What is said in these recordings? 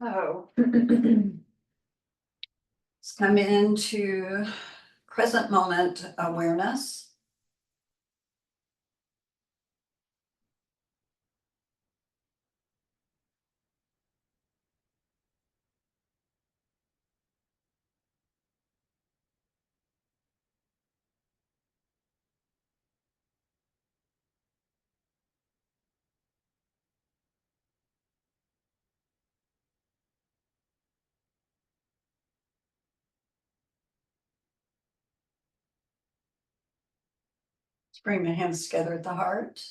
So let's come into present moment awareness. Let's bring the hands together at the heart.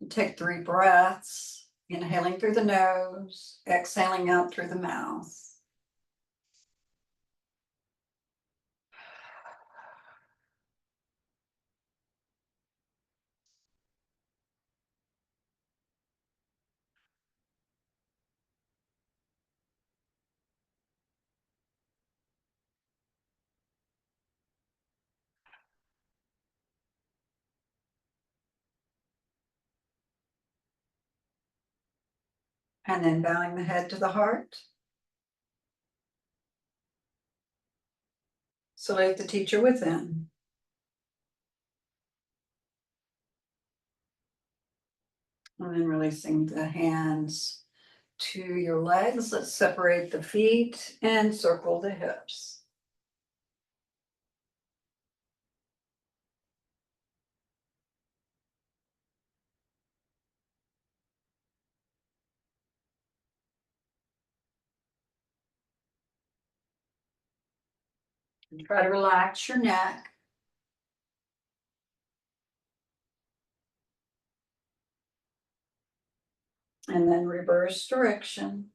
Take 3 breaths, inhaling through the nose, exhaling out through the mouth. And then bowing the head to the heart. Salute the teacher within. And then releasing the hands to your legs. Let's separate the feet and circle the hips. And try to relax your neck. And then reverse direction.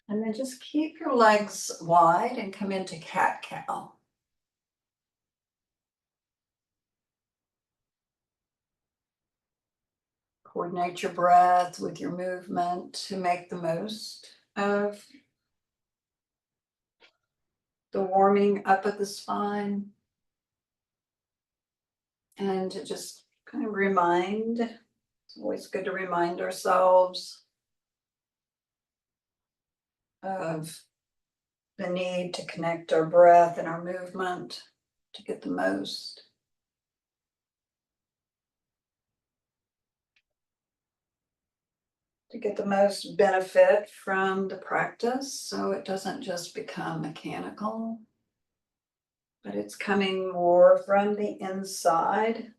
And then just keep your legs wide and come into cat-cow. Coordinate your breath with your movement to make the most of the warming up of the spine. And to just kind of it's always good to remind ourselves of the need to connect our breath and our movement to get the most. To get the most benefit from the practice, so it doesn't just become mechanical, but it's coming more from the inside.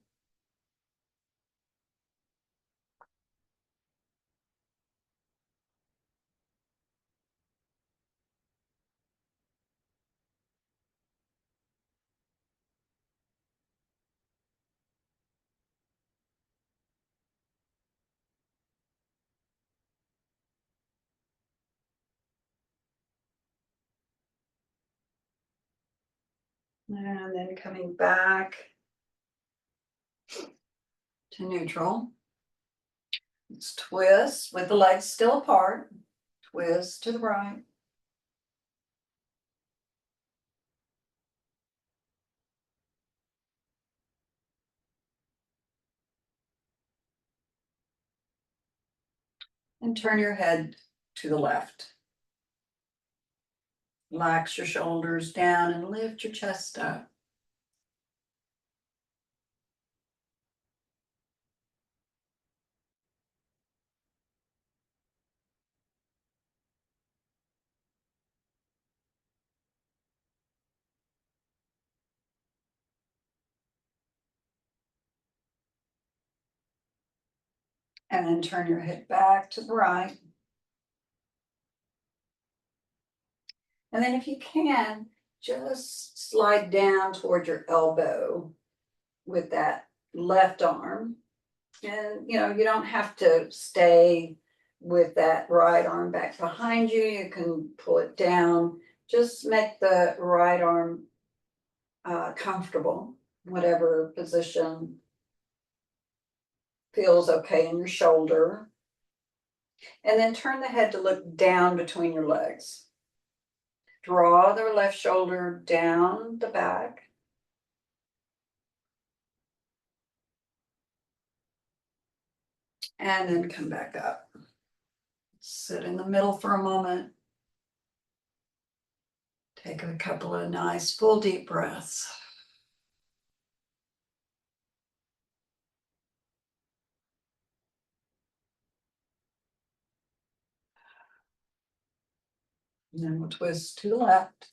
And then coming back to neutral. Let's twist with the legs still apart. Twist to the right. And turn your head to the left. Relax your shoulders down and lift your chest up. And then turn your head back to the right. And then if you can, just slide down toward your elbow with that left arm. And you don't have to stay with that right arm back behind you. You can pull it down. Just make the right arm comfortable. whatever position feels okay in your shoulder. And then turn the head to look down between your legs. Draw the left shoulder down the back. And then come back up. Sit in the middle for a moment. Take a couple of nice full deep breaths. And then we'll twist to the left.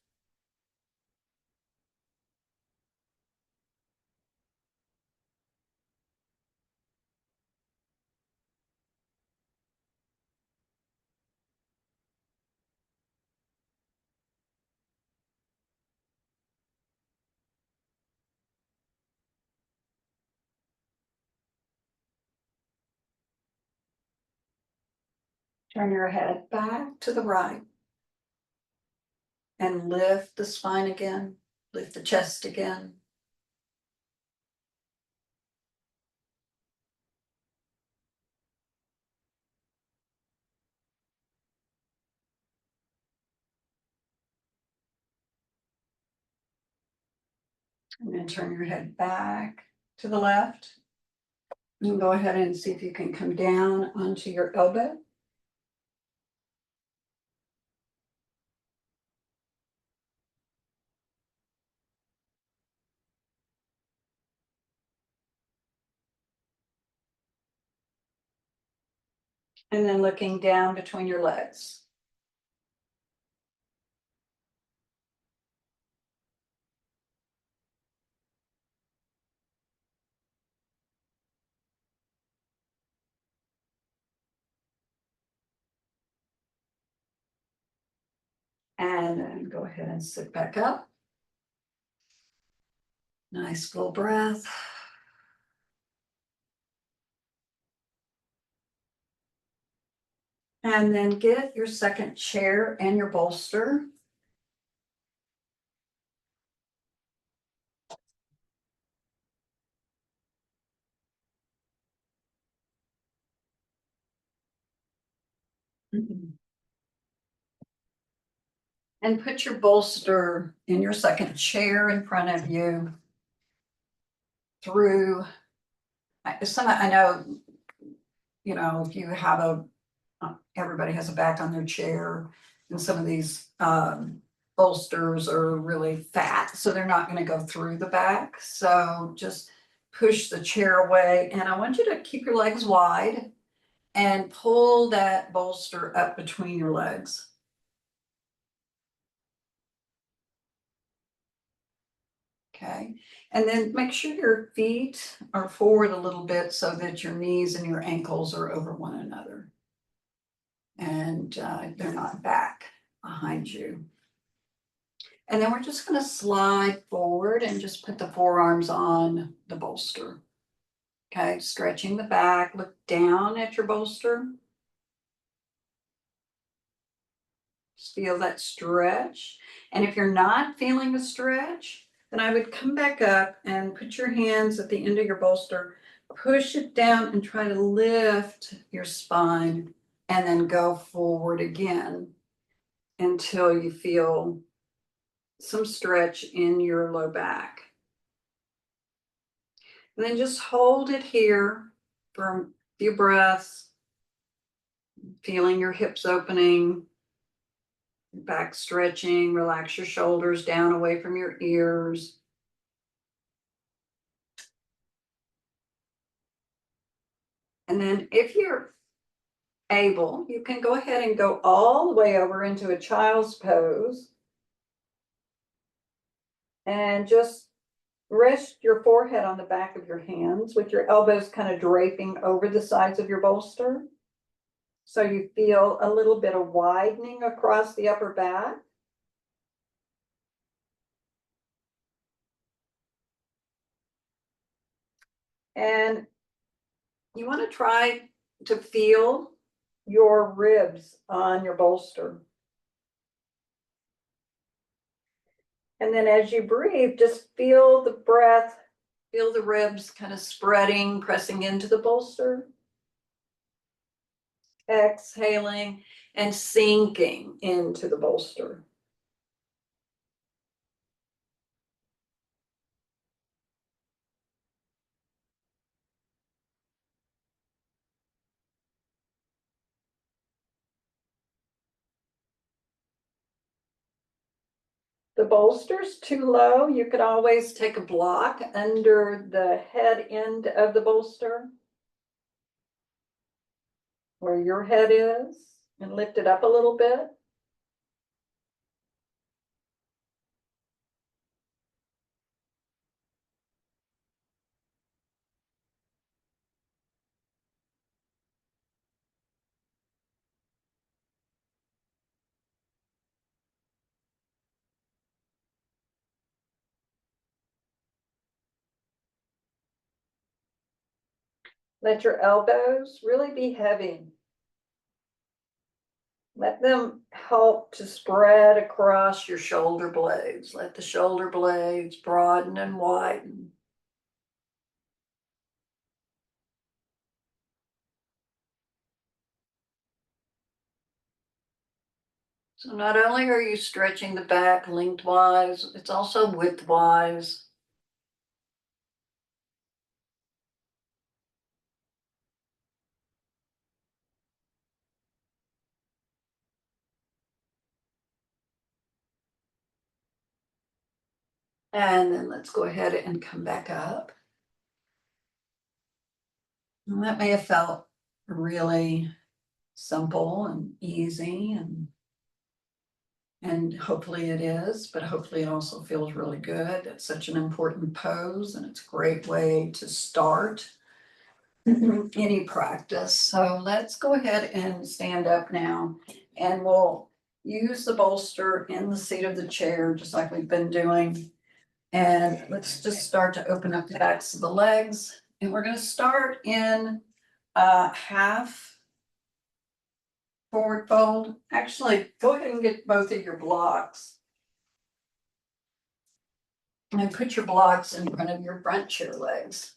Turn your head back to the right. And lift the spine again. Lift the chest again. And then turn your head back to the left. And go ahead and see if you can come down onto your elbow. And then looking down between your legs. And then go ahead and sit back up. Nice full breath. And then get your second chair and your bolster. And put your bolster in your second chair in front of you. Through, I know, you know, if you have everybody has a back on their chair, and some of these bolsters are really fat, so they're not going to go through the back. So just push the chair away, and I want you to keep your legs wide and pull that bolster up between your legs. Okay, and then make sure your feet are forward a little bit so that your knees and your ankles are over one another. And they're not back behind you. And then we're just going to slide forward and just put the forearms on the bolster. Okay, stretching the back, look down at your bolster. Just feel that stretch. And if you're not feeling the stretch, then I would come back up and put your hands at the end of your bolster, push it down and try to lift your spine, and then go forward again until you feel some stretch in your low back. And then just hold it here for a few breaths, feeling your hips opening, back stretching, relax your shoulders down away from your ears. And then if you're able, you can go ahead and go all the way over into a child's pose. And just rest your forehead on the back of your hands with your elbows kind of draping over the sides of your bolster. So you feel a little bit of widening across the upper back. And you want to try to feel your ribs on your bolster. And then as you breathe, just feel the breath Feel the ribs kind of spreading, pressing into the bolster. Exhaling and sinking into the bolster. The bolster's too low, you could always take a block under the head end of the bolster, where your head is, and lift it up a little bit. Let your elbows really be heavy. Let them help to spread across your shoulder blades. Let the shoulder blades broaden and widen. So not only are you stretching the back lengthwise, it's also widthwise. And then let's go ahead and come back up. And that may have felt really simple and easy, and hopefully it is, but hopefully it also feels really good. It's such an important pose, and it's a great way to start any practice. So let's go ahead and stand up now, and we'll use the bolster in the seat of the chair, just like we've been doing. And let's just start to open up the backs of the legs. And we're gonna start in half forward fold. Actually, go ahead and get both of your blocks. And put your blocks in front of your front chair legs.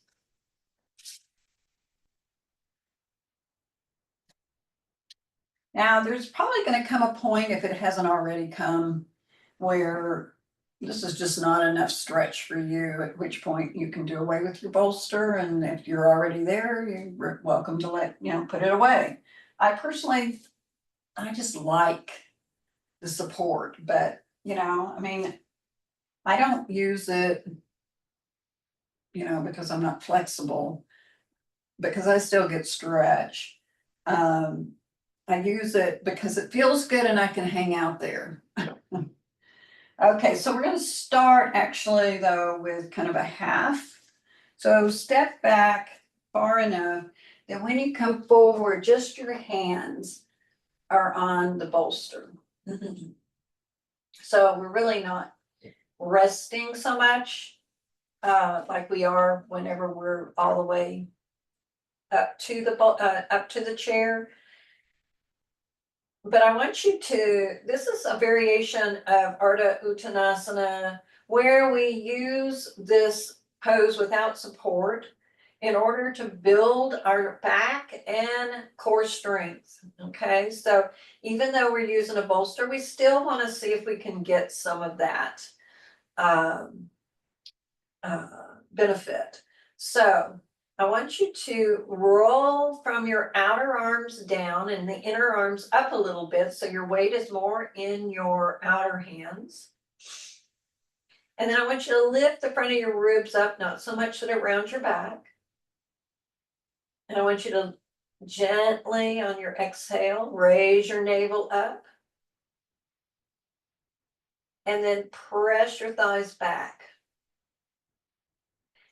Now, there's probably gonna come a point, if it hasn't already come, where this is just not enough stretch for you, at which point you can do away with your bolster, and if you're already there, you're welcome to put it away. I personally, I just like the support, but I mean, I don't use it, because I'm not flexible, because I still get stretch. I use it because it feels good and I can hang out there. Okay, so we're gonna start actually though with kind of a half. So step back far enough that when you come forward, just your hands are on the bolster. So we're really not resting so much like we are whenever we're all the way up to the chair. But I want you to, this is a variation of Ardha Uttanasana, where we use this pose without support in order to build our back and core strength. Okay, so even though we're using a bolster, we still want to see if we can get some of that benefit. So I want you to roll from your outer arms down and the inner arms up a little bit, so your weight is more in your outer hands. And then I want you to lift the front of your ribs up, not so much that it rounds your back. And I want you to gently, on your exhale, raise your navel up. And then press your thighs back.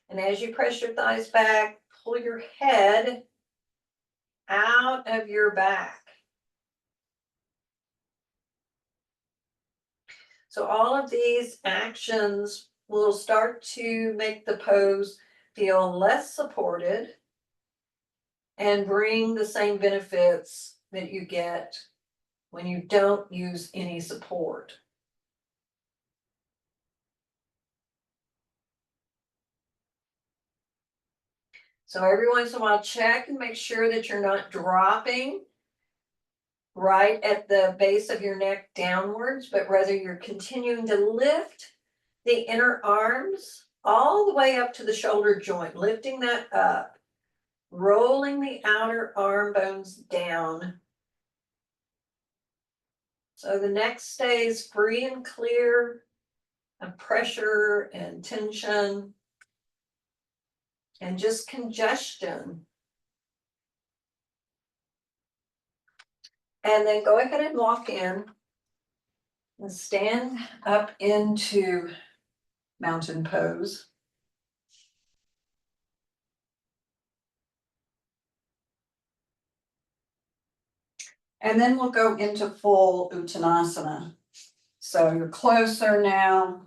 And as you press your thighs back, pull your head out of your back. So all of these actions will start to make the pose feel less supported and bring the same benefits that you get when you don't use any support. So every once in a while, check and make sure that you're not dropping right at the base of your neck downwards, but rather you're continuing to lift the inner arms all the way up to the shoulder joint, lifting that up, rolling the outer arm bones down. So the neck stays free and clear of pressure and tension and just congestion. And then go ahead and walk in and stand up into mountain pose. And then we'll go into full Uttanasana. So you're closer now.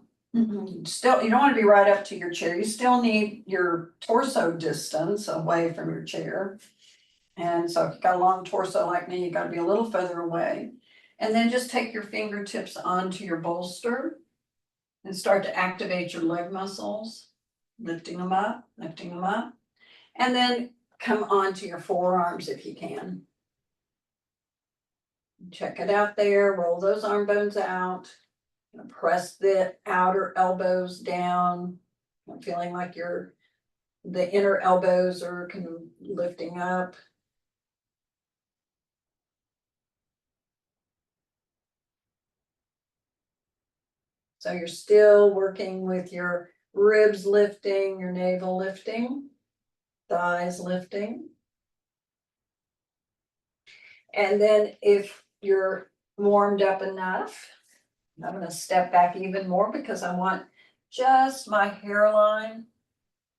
Still, you don't want to be right up to your chair. You still need your torso distance away from your chair. And so if you've got a long torso like me, you got to be a little further away. And then just take your fingertips onto your bolster and start to activate your leg muscles, lifting them up, lifting them up. And then come onto your forearms if you can. Check it out there, roll those arm bones out. Press the outer elbows down. I'm feeling like the inner elbows are kind of lifting up. So you're still working with your ribs lifting, your navel lifting, thighs lifting. And then if you're warmed up enough, I'm going to step back even more because I want just my hairline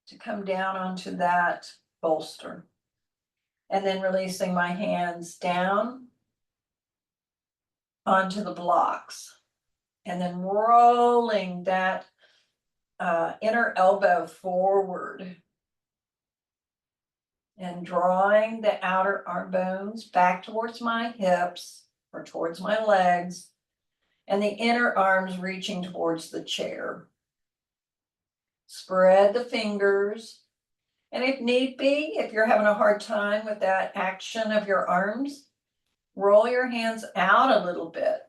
to come down onto that bolster. And then releasing my hands down onto the blocks. And then rolling that inner elbow forward. And drawing the outer arm bones back towards my hips or towards my legs. And the inner arms reaching towards the chair. Spread the fingers. And if need be, if you're having a hard time with that action of your arms, roll your hands out a little bit.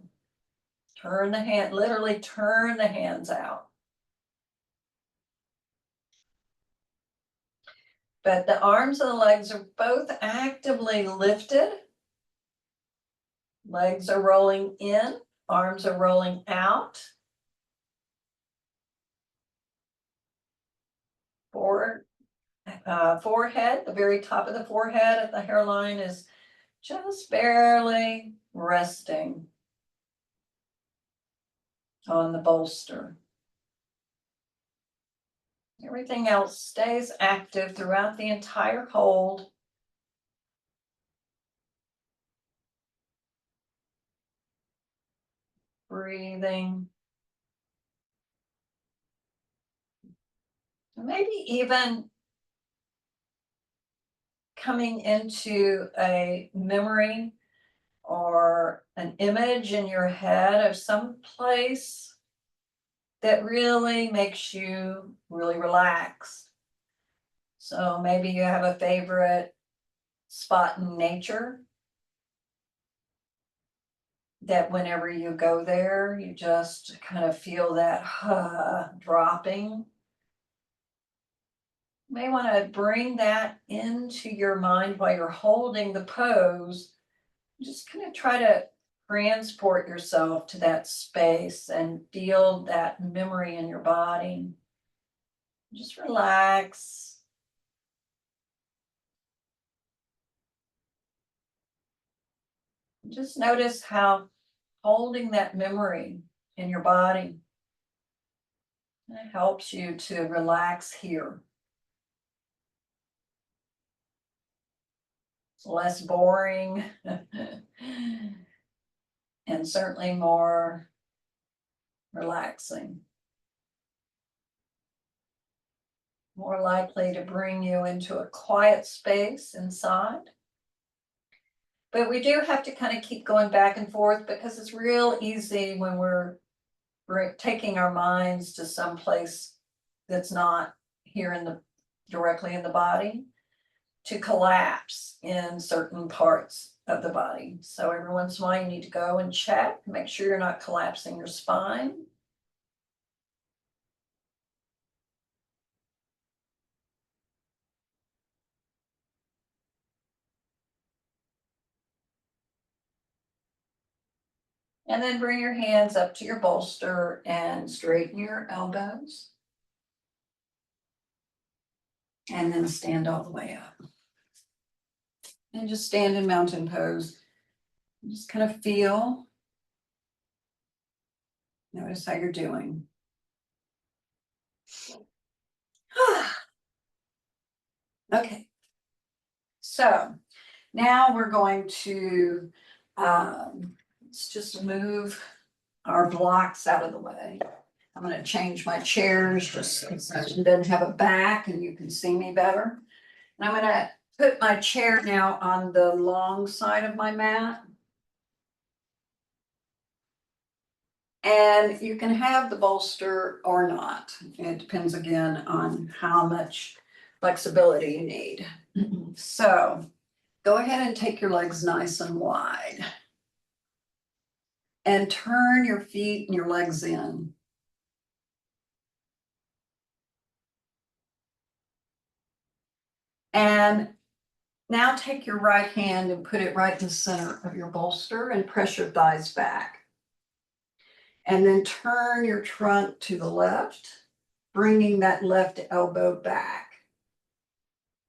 Literally turn the hands out. But the arms and the legs are both actively lifted. Legs are rolling in, arms are rolling out. Forehead, the very top of the forehead at the hairline is just barely resting on the bolster. Everything else stays active throughout the entire hold. Breathing. Maybe even coming into a memory or an image in your head of some place that really makes you really relax. So maybe you have a favorite spot in nature that whenever you go there, you just kind of feel that dropping. You may want to bring that into your mind while you're holding the pose. Just kind of try to transport yourself to that space and feel that memory in your body. Just relax. Just notice how holding that memory in your body helps you to relax here. It's less boring and certainly more relaxing. More likely to bring you into a quiet space inside. But we do have to kind of keep going back and forth because it's real easy when we're taking our minds to some place that's not here directly in the body. to collapse in certain parts of the body. So every once in a while you need to go and check, make sure you're not collapsing your spine. And then bring your hands up to your bolster and straighten your elbows. And then stand all the way up. And just stand in mountain pose. Just kind of feel. Notice how you're doing. Okay. So now we're going to, let's just move our blocks out of the way. I'm going to change my chairs just so it doesn't have a back and you can see me better. And I'm going to put my chair now on the long side of my mat. And you can have the bolster or not. It depends again on how much flexibility you need. So go ahead and take your legs nice and wide. And turn your feet and your legs in. And now take your right hand and put it right in the center of your bolster and press your thighs back. And then turn your trunk to the left, bringing that left elbow back.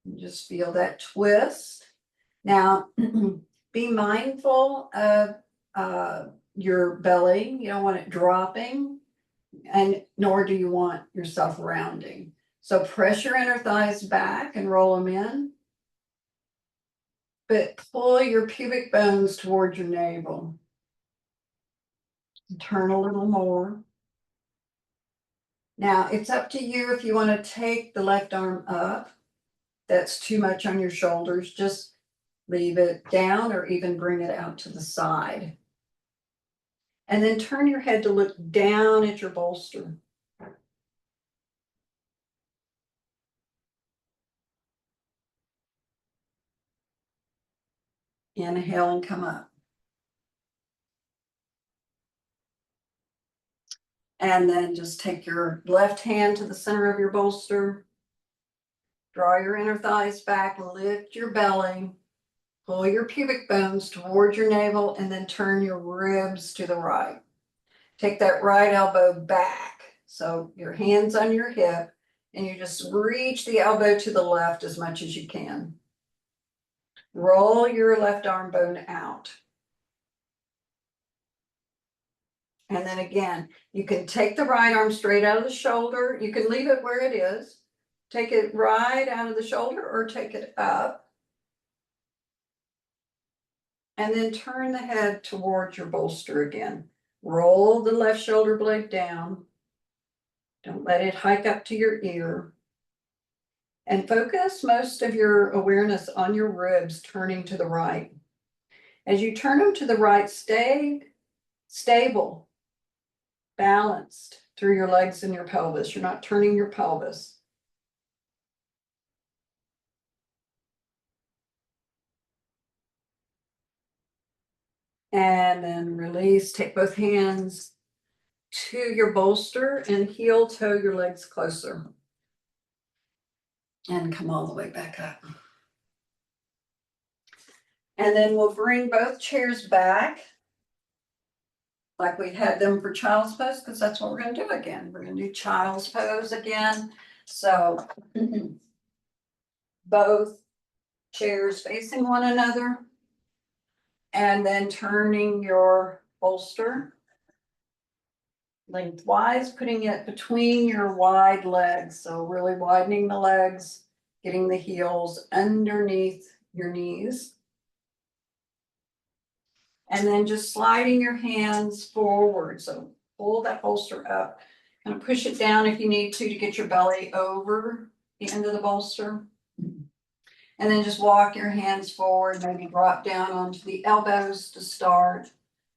And just feel that twist. Now, be mindful of your belly. You don't want it dropping, and nor do you want yourself rounding. So press your inner thighs back and roll them in. But pull your pubic bones towards your navel. Turn a little more. Now, it's up to you if you want to take the left arm up. That's too much on your shoulders. Just leave it down or even bring it out to the side. And then turn your head to look down at your bolster. Inhale and come up. And then just take your left hand to the center of your bolster. Draw your inner thighs back, lift your belly, pull your pubic bones towards your navel, and then turn your ribs to the right. Take that right elbow back. So your hands on your hip, and you just reach the elbow to the left as much as you can. Roll your left arm bone out. And then again, you can take the right arm straight out of the shoulder. You can leave it where it is. Take it right out of the shoulder or take it up. And then turn the head towards your bolster again. Roll the left shoulder blade down. Don't let it hike up to your ear. And focus most of your awareness on your ribs turning to the right. As you turn them to the right, stay stable, balanced through your legs and your pelvis. You're not turning your pelvis. And then release, take both hands to your bolster and heel toe your legs closer. And come all the way back up. And then we'll bring both chairs back like we had them for child's pose, because that's what we're going to do again. We're going to do child's pose again. So both chairs facing one another. And then turning your bolster lengthwise, putting it between your wide legs. So really widening the legs, getting the heels underneath your knees. And then just sliding your hands forward. So pull that bolster up, kind of push it down if you need to get your belly over the end of the bolster. And then just walk your hands forward, maybe drop down onto the elbows to start.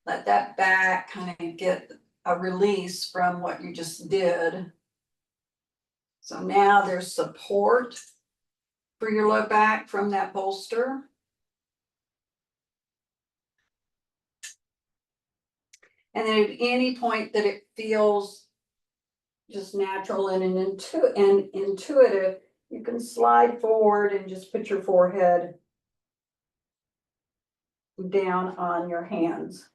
Let that back kind of get a release from what you just did. So now there's support for your low back from that bolster. And then at any point that it feels just natural and intuitive, you can slide forward and just put your forehead down on your hands.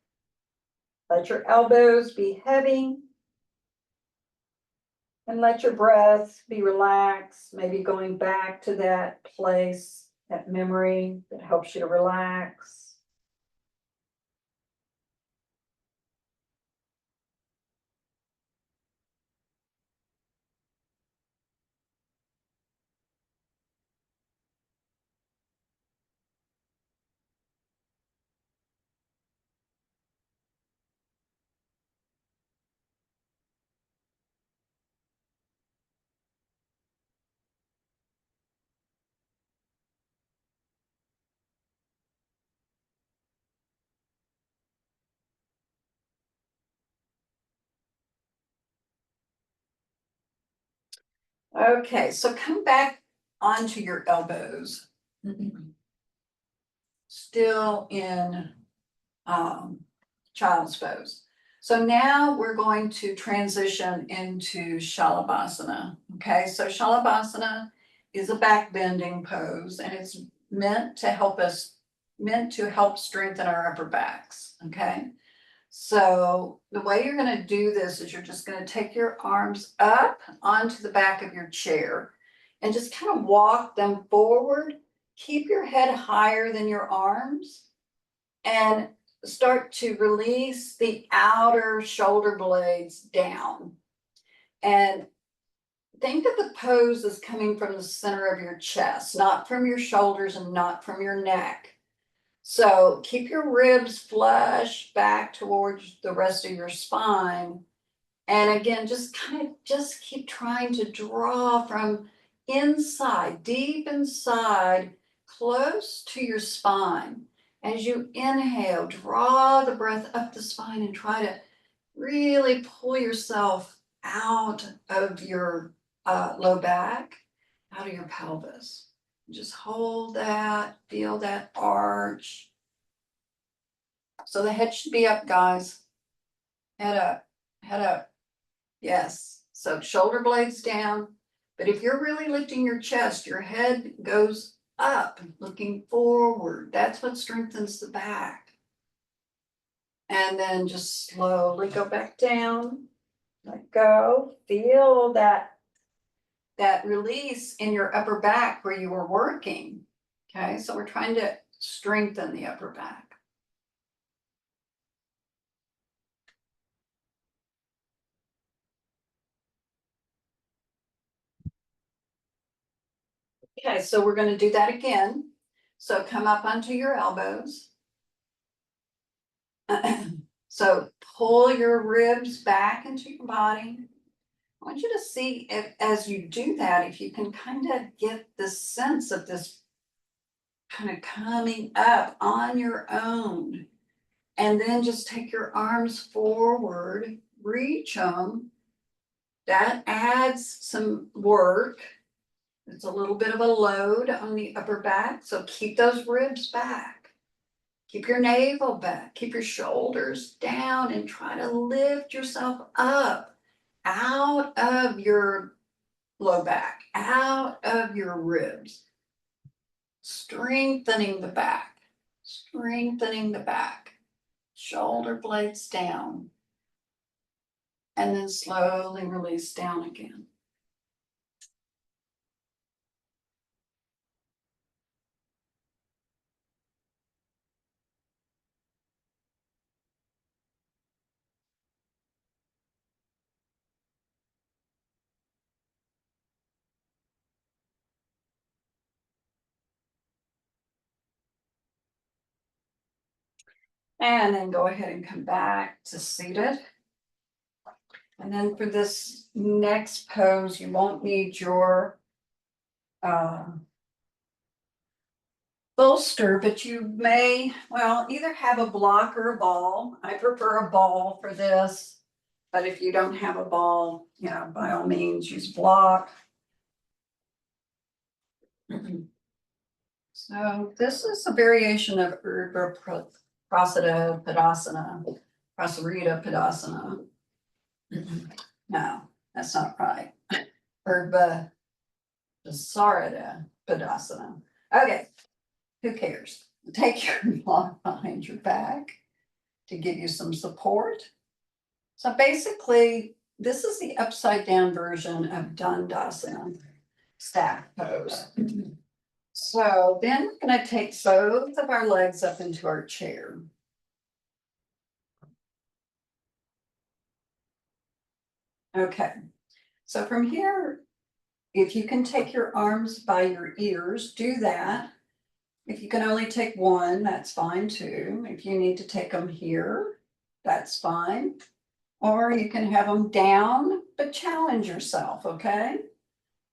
Let your elbows be heavy. And let your breath be relaxed, maybe going back to that place, that memory that helps you to relax. Okay, so come back onto your elbows. Still in child's pose. So now we're going to transition into Shalabhasana. Okay, so Shalabhasana is a back bending pose and it's meant to help strengthen our upper backs. Okay, so the way you're going to do this is you're just going to take your arms up onto the back of your chair and just kind of walk them forward. Keep your head higher than your arms and start to release the outer shoulder blades down. And think of the pose as coming from the center of your chest, not from your shoulders and not from your neck. So keep your ribs flush back towards the rest of your spine. And again, just keep trying to draw from inside, deep inside, close to your spine. As you inhale, draw the breath up the spine and try to really pull yourself out of your low back, out of your pelvis. Just hold that, feel that arch. So the head should be up, guys. Head up, head up. Yes. So shoulder blades down. But if you're really lifting your chest, your head goes up, looking forward. That's what strengthens the back. And then just slowly go back down. Let go. Feel that release in your upper back where you were working. Okay, so we're trying to strengthen the upper back. Okay, so we're going to do that again. So come up onto your elbows. So pull your ribs back into your body. I want you to see if, as you do that, if you can kind of get the sense of this kind of coming up on your own. And then just take your arms forward, reach them. That adds some work. It's a little bit of a load on the upper back. So keep those ribs back. Keep your navel back. Keep your shoulders down and try to lift yourself up out of your low back, out of your ribs. Strengthening the back, strengthening the back. Shoulder blades down. And then slowly release down again. And then go ahead and come back to seated. And then for this next pose, you won't need your bolster, but you may, well, either have a block or a ball. I prefer a ball for this, but if you don't have a ball, by all means, use block. So this is a variation of Urdhva Prasarita Padasana, Prasarita Padasana. No, that's not right. Urdhva Prasarita Padasana. Okay, who cares? Take your block behind your back to give you some support. So basically, this is the upside down version of Dandasana, staff pose. So then we're gonna take both of our legs up into our chair. Okay, so from here, if you can take your arms by your ears, do that. If you can only take one, that's fine too. If you need to take them here, that's fine. Or you can have them down, but challenge yourself, okay?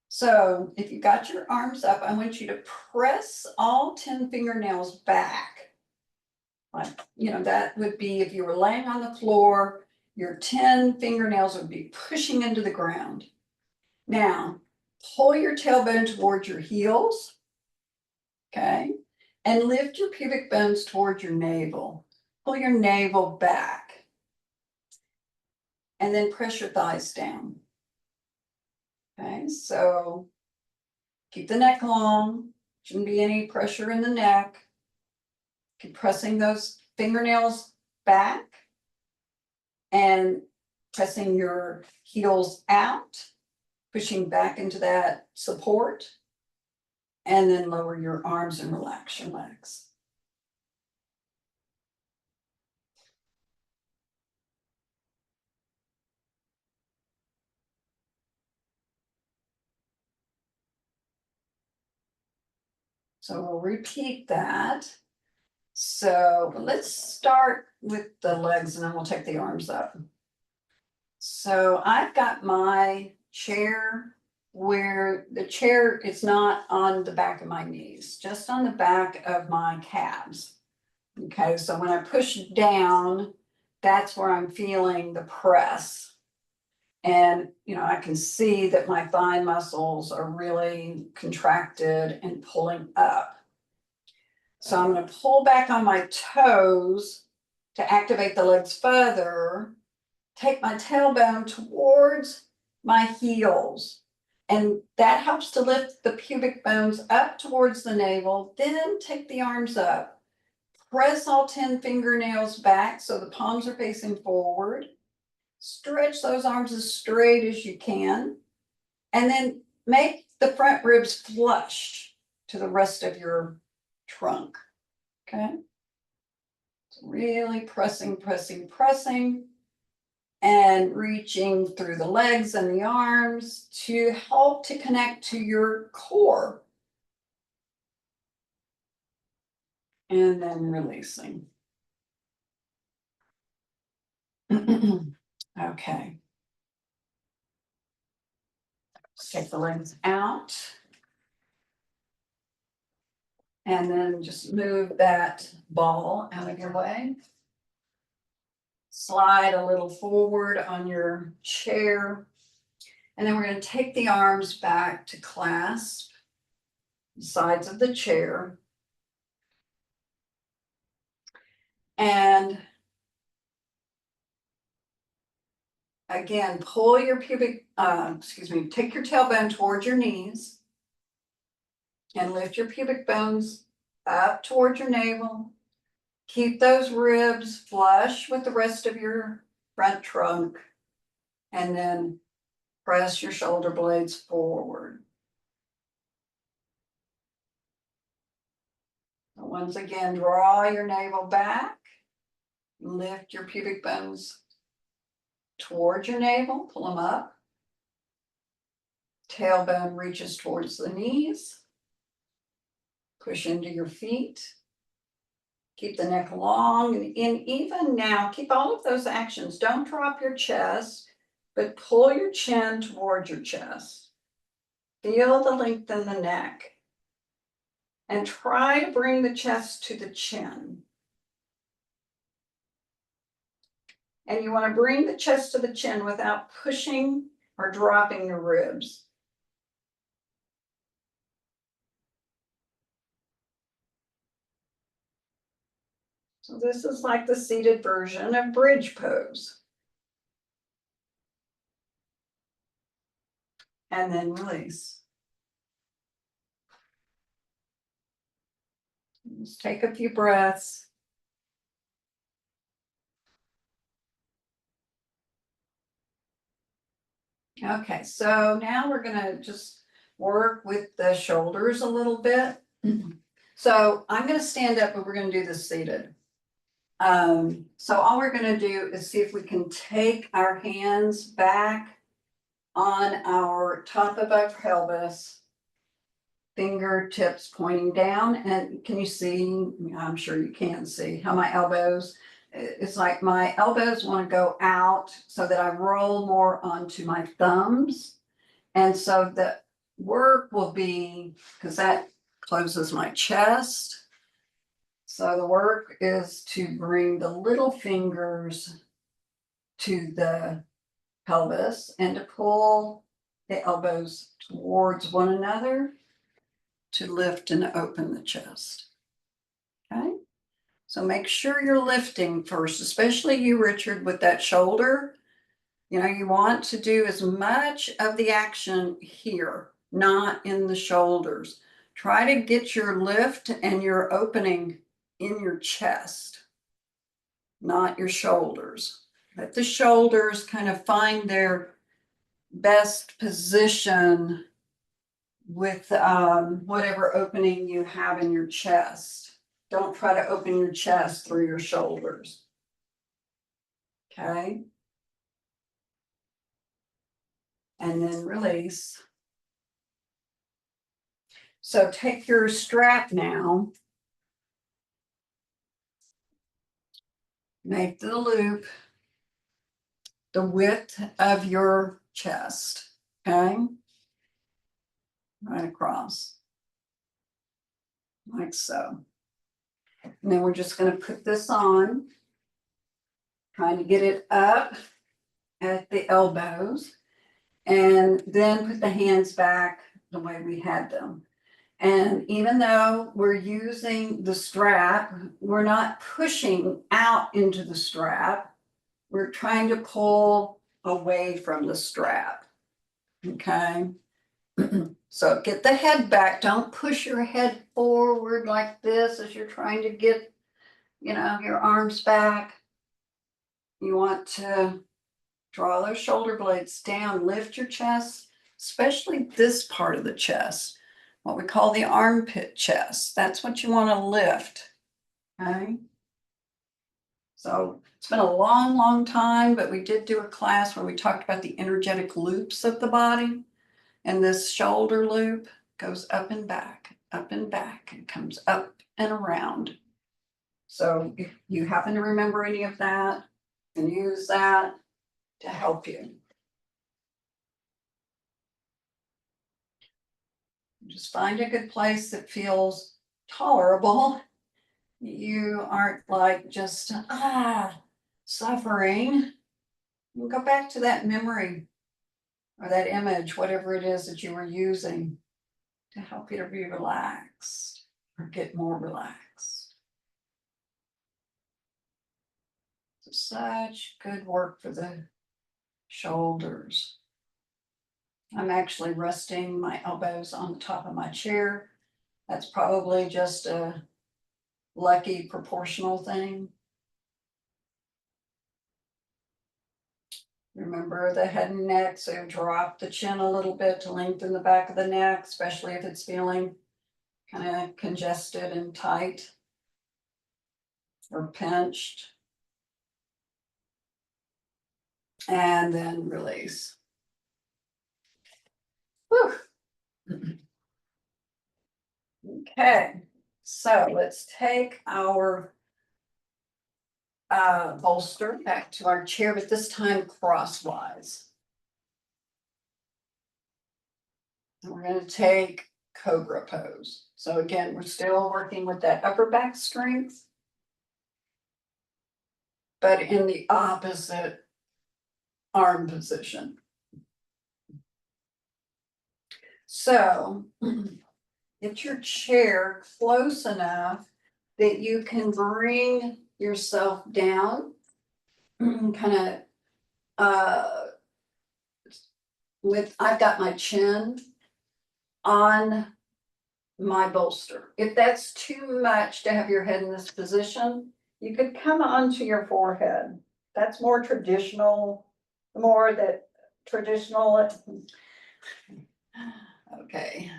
So if you got your arms up, I want you to press all 10 fingernails back. Like, that would be if you were laying on the floor, your 10 fingernails would be pushing into the ground. Now, pull your tailbone towards your heels, okay? And lift your pubic bones towards your navel. Pull your navel back. And then press your thighs down. Okay, so keep the neck long. Shouldn't be any pressure in the neck. Keep pressing those fingernails back and pressing your heels out, pushing back into that support, and then lower your arms and relax your legs. So we'll repeat that. So let's start with the legs and then we'll take the arms up. So I've got my chair where the chair is not on the back of my knees, just on the back of my calves. Okay, so when I push down, that's where I'm feeling the press. And, I can see that my thigh muscles are really contracted and pulling up. So I'm going to pull back on my toes to activate the legs further, take my tailbone towards my heels. And that helps to lift the pubic bones up towards the navel. Then take the arms up. Press all 10 fingernails back so the palms are facing forward. Stretch those arms as straight as you can. And then make the front ribs flush to the rest of your trunk. Okay? So really pressing, pressing, pressing. And reaching through the legs and the arms to help to connect to your core. And then releasing. Okay. Let's take the legs out. And then just move that ball out of your way. Slide a little forward on your chair. And then we're going to take the arms back to clasp the sides of the chair. And again, pull your take your tailbone towards your knees and lift your pubic bones up towards your navel. Keep those ribs flush with the rest of your front trunk and then press your shoulder blades forward. Once again, draw your navel back, lift your pubic bones towards your navel, pull them up. Tailbone reaches towards the knees. Push into your feet. Keep the neck long and even now, keep all of those actions. Don't drop your chest, but pull your chin towards your chest. Feel the length in the neck. And try to bring the chest to the chin. And you want to bring the chest to the chin without pushing or dropping your ribs. So this is like the seated version of bridge pose. And then release. Just take a few breaths. Okay, so now we're gonna just work with the shoulders a little bit. So I'm gonna stand up, but we're gonna do this seated. So all we're gonna do is see if we can take our hands back on our top of our pelvis. Fingertips pointing down, and can you see? I'm sure you can see how my elbows, it's like my elbows want to go out so that I roll more onto my thumbs. And so the work will be, because that closes my chest. So the work is to bring the little fingers to the pelvis and to pull the elbows towards one another to lift and open the chest. Okay, so make sure you're lifting first, especially you, Richard, with that shoulder. You know, you want to do as much of the action here, not in the shoulders. Try to get your lift and your opening in your chest, not your shoulders. Let the shoulders kind of find their best position with whatever opening you have in your chest. Don't try to open your chest through your shoulders. Okay. And then release. So take your strap now. Make the loop the width of your chest. Okay. Right across. Like so. And then we're just going to put this on. Trying to get it up at the elbows. And then put the hands back the way we had them. And even though we're using the strap, we're not pushing out into the strap. We're trying to pull away from the strap. Okay. So get the head back. Don't push your head forward like this as you're trying to get, you know, your arms back. You want to draw those shoulder blades down, lift your chest, especially this part of the chest, what we call the armpit chest. That's what you want to lift. Okay. So it's been a long, long time, but we did do a class where we talked about the energetic loops of the body. And this shoulder loop goes up and back, and comes up and around. So if you happen to remember any of that, and use that to help you. Just find a good place that feels tolerable. You aren't like just suffering. You go back to that memory or that image, whatever it is that you were using to help you to be relaxed or get more relaxed. So such good work for the shoulders. I'm actually resting my elbows on the top of my chair. That's probably just a lucky proportional thing. Remember the head and neck, so drop the chin a little bit to lengthen the back of the neck, especially if it's feeling kind of congested and tight or pinched. And then release. Whew. Okay, so let's take our bolster back to our chair, but this time crosswise. And we're going to take cobra pose. So again, we're still working with that upper back strength, but in the opposite arm position. So get your chair close enough that you can bring yourself down, kind of, I've got my chin on my bolster. If that's too much to have your head in this position, you could come onto your forehead. That's more traditional, more that traditional. Okay.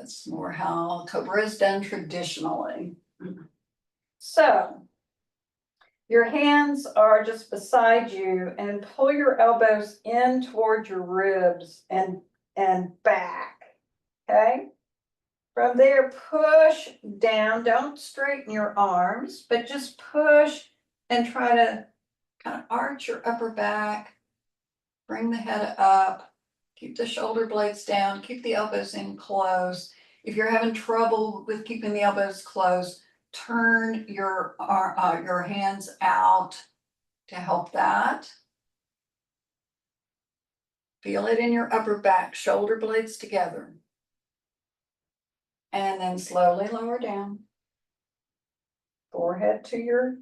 It's more how Cobra is done traditionally. So your hands are just beside you and pull your elbows in toward your ribs and back. Okay. From there, push down. Don't straighten your arms, but just push and try to kind of arch your upper back. Bring the head up. Keep the shoulder blades down. Keep the elbows in close. If you're having trouble with keeping the elbows closed, turn your hands out to help that. Feel it in your upper back, shoulder blades together. And then slowly lower down. Forehead to your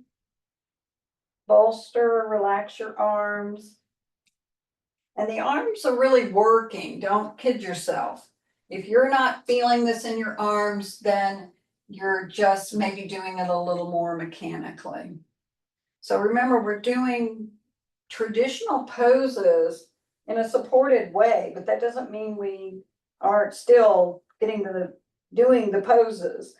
bolster, relax your arms. And the arms are really working, don't kid yourself. If you're not feeling this in your arms, then you're just maybe doing it a little more mechanically. So remember, we're doing traditional poses in a supported way, but that doesn't mean we aren't still doing the poses.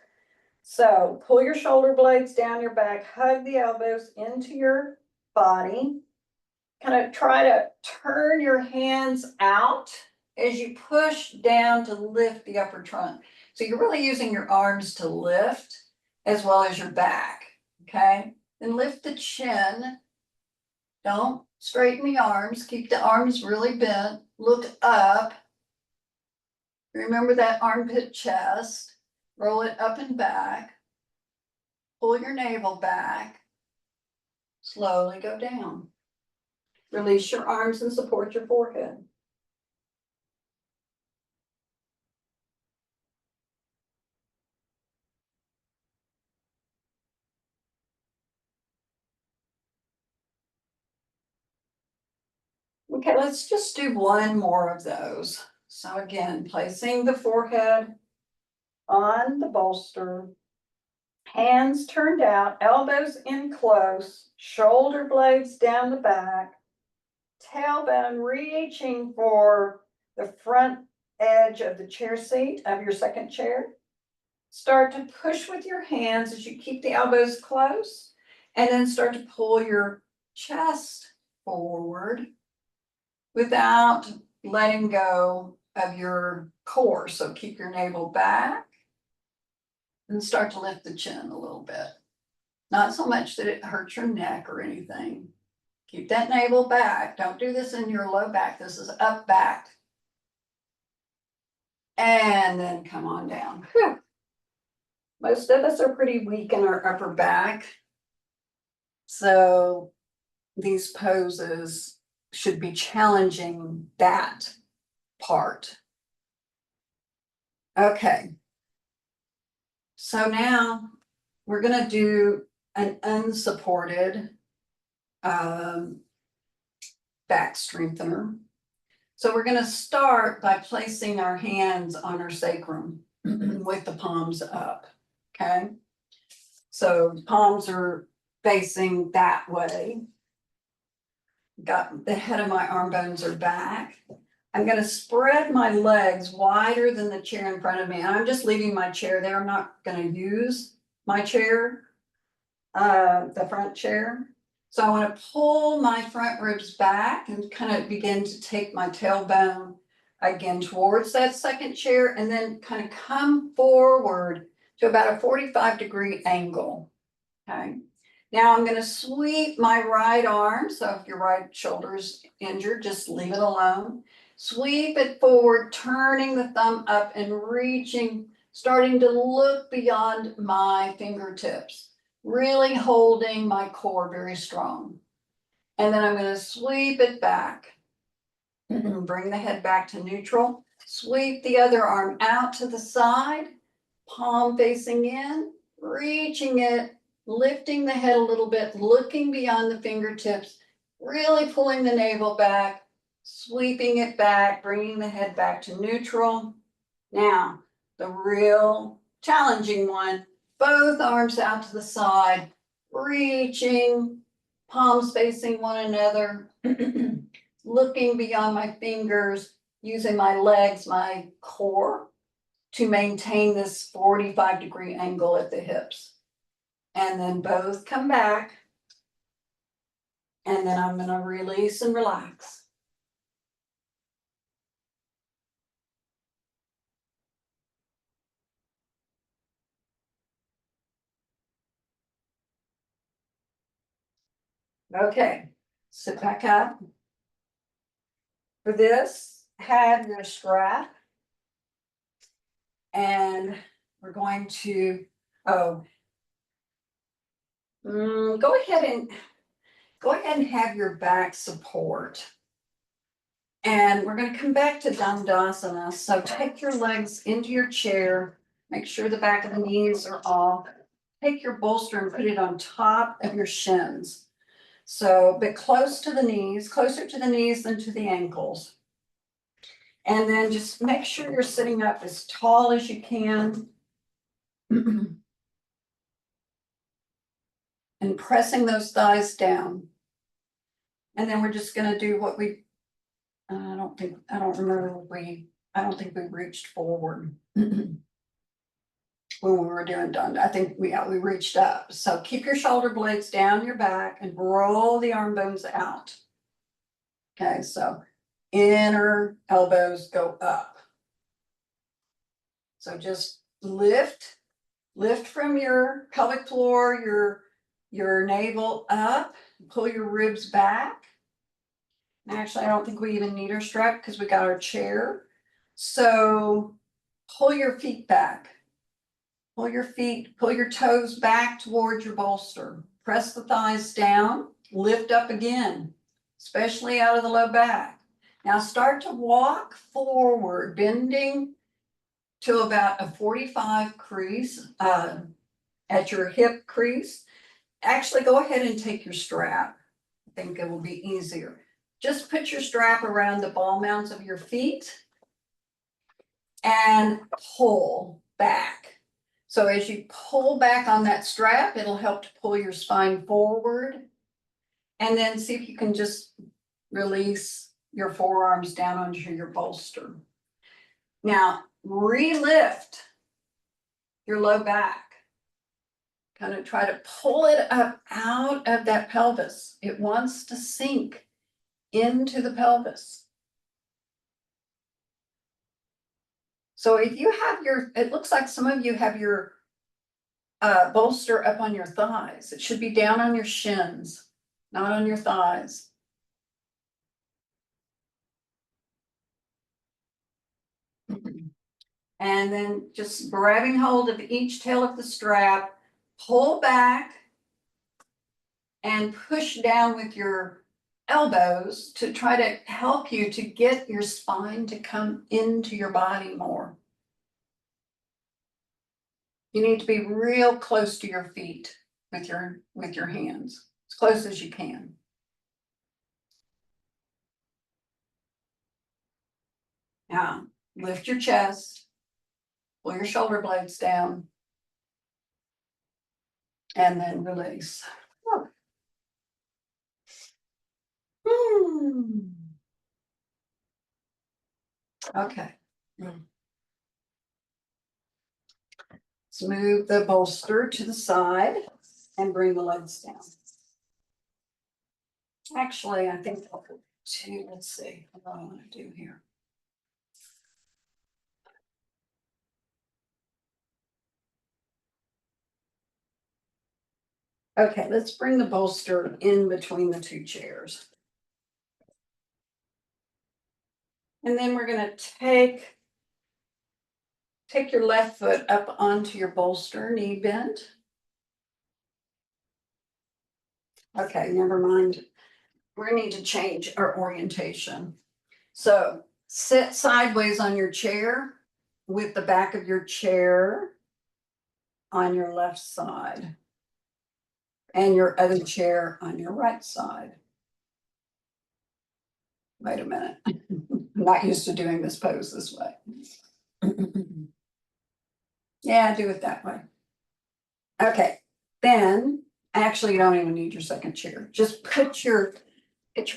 So pull your shoulder blades down your back, hug the elbows into your body. Kind of try to turn your hands out as you push down to lift the upper trunk. So you're really using your arms to lift as well as your back, okay? Then lift the chin. Don't straighten the arms. Keep the arms really bent. Look up. Remember that armpit chest. Roll it up and back. Pull your navel back. Slowly go down. Release your arms and support your forehead. Okay, let's just do one more of those. So again, placing the forehead on the bolster, hands turned out, elbows in close, shoulder blades down the back, tailbone reaching for the front edge of the chair seat of your second chair. Start to push with your hands as you keep the elbows close, and then start to pull your chest forward without letting go of your core. So keep your navel back and start to lift the chin a little bit. Not so much that it hurts your neck or anything. Keep that navel back. Don't do this in your low back. This is up back. And then come on down. Whew. Most of us are pretty weak in our upper back. So these poses should be challenging that part. Okay. So now we're going to do an unsupported back strengthener. So we're going to start by placing our hands on our sacrum with the palms up. Okay. So palms are facing that way. Got the head of my arm bones are back. I'm going to spread my legs wider than the chair in front of me. And I'm just leaving my chair there. I'm not going to use my chair, the front chair. So I want to pull my front ribs back and kind of begin to take my tailbone again towards that second chair and then kind of come forward to about a 45-degree angle. Okay. Now I'm going to sweep my right arm. So if your right shoulder is injured, just leave it alone. Sweep it forward, turning the thumb up and reaching, starting to look beyond my fingertips, really holding my core very strong. And then I'm going to sweep it back. Bring the head back to neutral. Sweep the other arm out to the side, palm facing in, reaching it lifting the head a little bit, looking beyond the fingertips, really pulling the navel back, sweeping it back, bringing the head back to neutral. Now, the real challenging one, both arms out to the side, reaching, palms facing one another, looking beyond my fingers, using my legs, my core to maintain this 45-degree angle at the hips. And then both come back. And then I'm going to release and relax. Okay, sit back up. For this, have your strap. And we're going to, go ahead and have your back support. And we're going to come back to Dandasana. So take your legs into your chair, make sure the back of the knees are off. Take your bolster and put it on top of your shins. So, but close to the knees, closer to the knees than to the ankles. And then just make sure you're sitting up as tall as you can. And pressing those thighs down. And then we're just gonna do what we, I don't think we reached forward. When we were doing done, I think we reached up. So keep your shoulder blades down your back and roll the arm bones out. Okay, so inner elbows go up. So just lift from your pelvic floor, your navel up, pull your ribs back. Actually, I don't think we even need our strap because we got our chair. So pull your feet back. Pull your toes back towards your bolster. Press the thighs down, lift up again, especially out of the low back. Now start to walk forward, bending to about a 45 crease at your hip crease. Actually, go ahead and take your strap. I think it will be easier. Just put your strap around the ball mounds of your feet and pull back. So as you pull back on that strap, it'll help to pull your spine forward. And then see if you can just release your forearms down onto your bolster. Now, re-lift your low back. Kind of try to pull it up out of that pelvis. It wants to sink into the pelvis. So if you have it looks like some of you have your bolster up on your thighs. It should be down on your shins, not on your thighs. And then just grabbing hold of each tail of the strap, pull back and push down with your elbows to try to help you to get your spine to come into your body more. You need to be real close to your feet with your hands, as close as you can. Now, lift your chest, pull your shoulder blades down, and then release. Okay. Let's move the bolster to the side and bring the legs down. Actually, I think I'll put two. Let's see what I want to do here. Okay, let's bring the bolster in between the two chairs. And then we're going to take your left foot up onto your bolster, knee bent. Okay, never mind. We're going to need to change our orientation. So sit sideways on your chair with the back of your chair on your left side. And your other chair on your right side. Wait a minute. I'm not used to doing this pose this way. Yeah, do it that way. Okay, then, actually, you don't even need your second chair. Just get your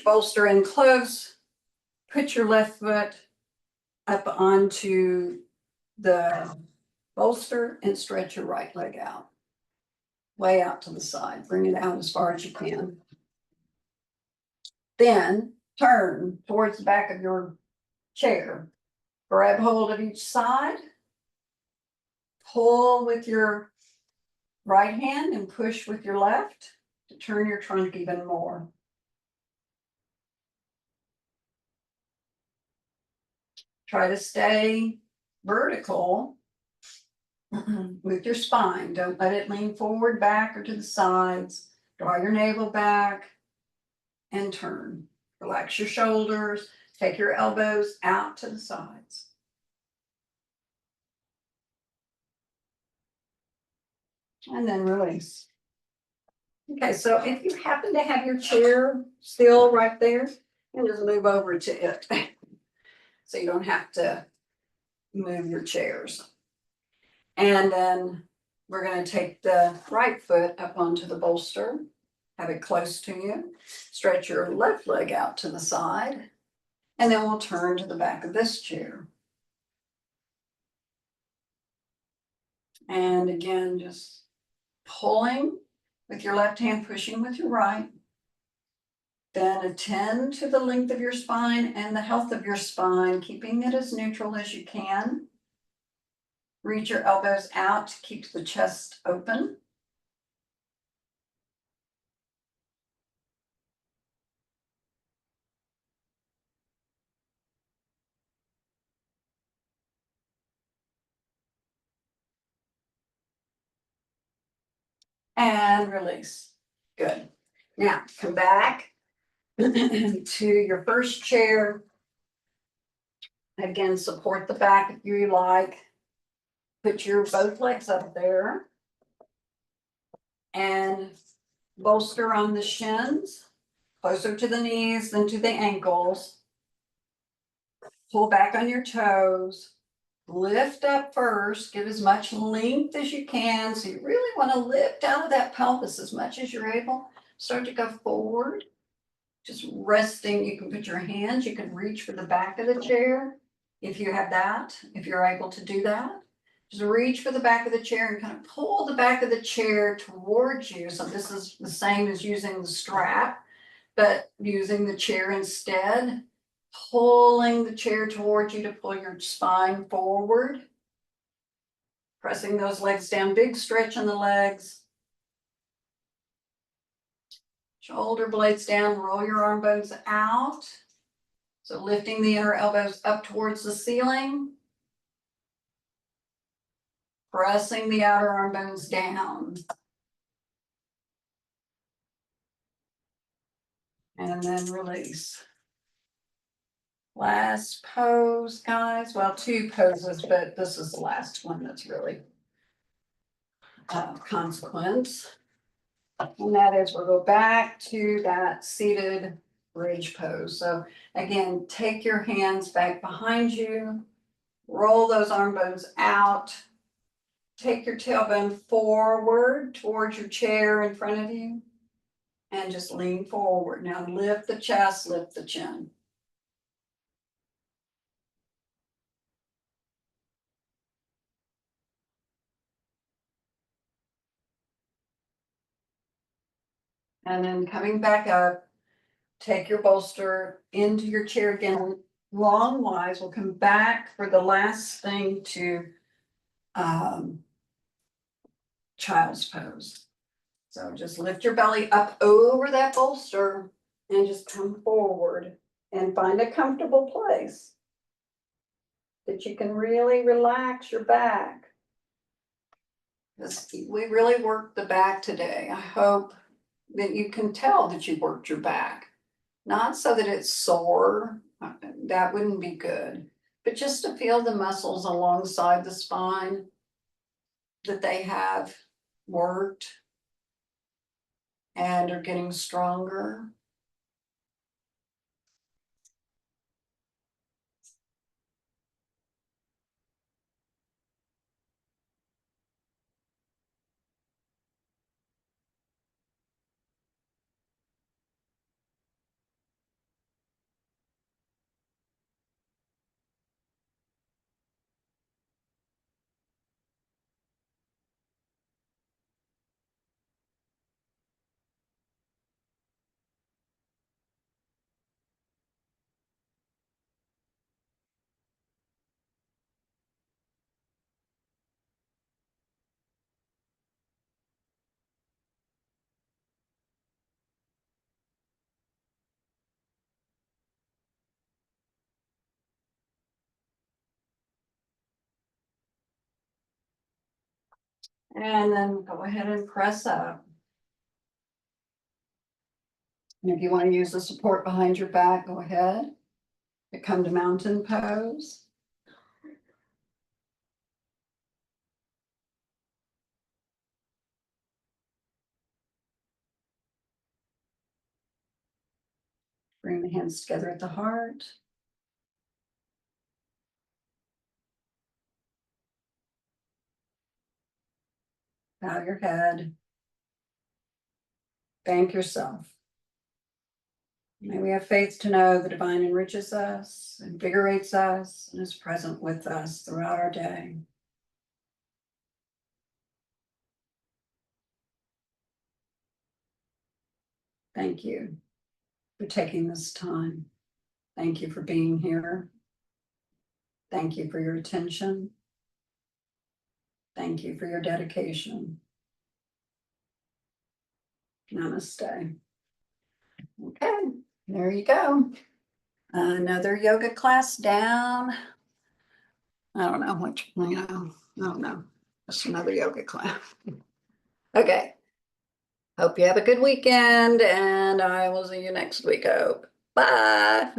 bolster in close. Put your left foot up onto the bolster and stretch your right leg out. Way out to the side. Bring it out as far as you can. Then turn towards the back of your chair. Grab hold of each side. Pull with your right hand and push with your left to turn your trunk even more. Try to stay vertical with your spine. Don't let it lean forward, back, or to the sides. Draw your navel back and turn. Relax your shoulders. Take your elbows out to the sides. And then release. Okay, so if you happen to have your chair still right there, you can just move over to it. So you don't have to move your chairs. And then we're going to take the right foot up onto the bolster, have it close to you, stretch your left leg out to the side, and then we'll turn to the back of this chair. And again, just pulling with your left hand, pushing with your right. Then attend to the length of your spine and the health of your spine, keeping it as neutral as you can. Reach your elbows out to keep the chest open. And release. Good. Now come back to your first chair. Again, support the back if you like. Put your both legs up there. And bolster on the shins, closer to the knees than to the ankles. Pull back on your toes. Lift up first, get as much length as you can. So you really want to lift out of that pelvis as much as you're able. Start to go forward. Just resting, you can put your hands, you can reach for the back of the chair if you have that, if you're able to do that. Just reach for the back of the chair and kind of pull the back of the chair towards you. So this is the same as using the strap, but using the chair instead. Pulling the chair towards you to pull your spine forward. Pressing those legs down, big stretch in the legs. Shoulder blades down, roll your arm bones out. So lifting the inner elbows up towards the ceiling. Pressing the outer arm bones down. And then release. Last pose, guys. Well, two poses, but this is the last one that's really consequence. And that is we'll go back to that seated bridge pose. So again, take your hands back behind you. Roll those arm bones out. Take your tailbone forward towards your chair in front of you. And just lean forward. Now lift the chest, lift the chin. And then coming back up, take your bolster into your chair again, long wise. We'll come back for the last thing to child's pose. So just lift your belly up over that bolster and just come forward and find a comfortable place that you can really relax your back. We really worked the back today. I hope that you can tell that you worked your back. Not so that it's sore, that wouldn't be good, but just to feel the muscles alongside the spine that they have worked. and are getting stronger. And then go ahead and press up. And if you want to use the support behind your back, go ahead. You come to mountain pose. Bring the hands together at the heart. Bow your head. Thank yourself. May we have faith to know the divine enriches us, invigorates us, and is present with us throughout our day. Thank you for taking this time. Thank you for being here. Thank you for your attention. Thank you for your dedication. Namaste. Okay, there you go. Another yoga class down. I don't know which, I don't know. Just another yoga class. Okay. Hope you have a good weekend and I will see you next week, I hope. Bye.